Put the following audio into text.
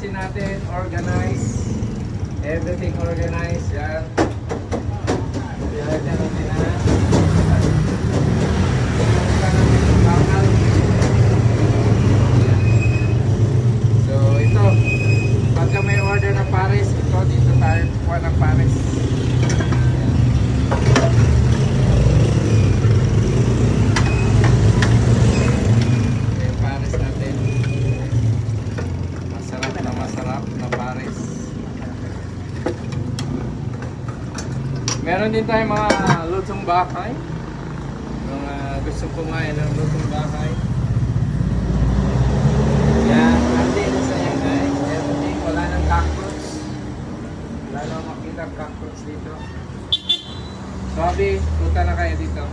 pharmacy natin, organized. Everything organized, yan. Yan, natin na. So, ito. Pagka may order na pares, ito, dito tayo kuha ng pares. Yung pares natin. Masarap na pares. Meron din tayong mga lutong bahay. Mga gusto kumain ng lutong bahay. Yan, natin sa yan guys. Everything, wala nang cockroach. Wala nang makita cockroach dito. Bobby, punta na kayo dito.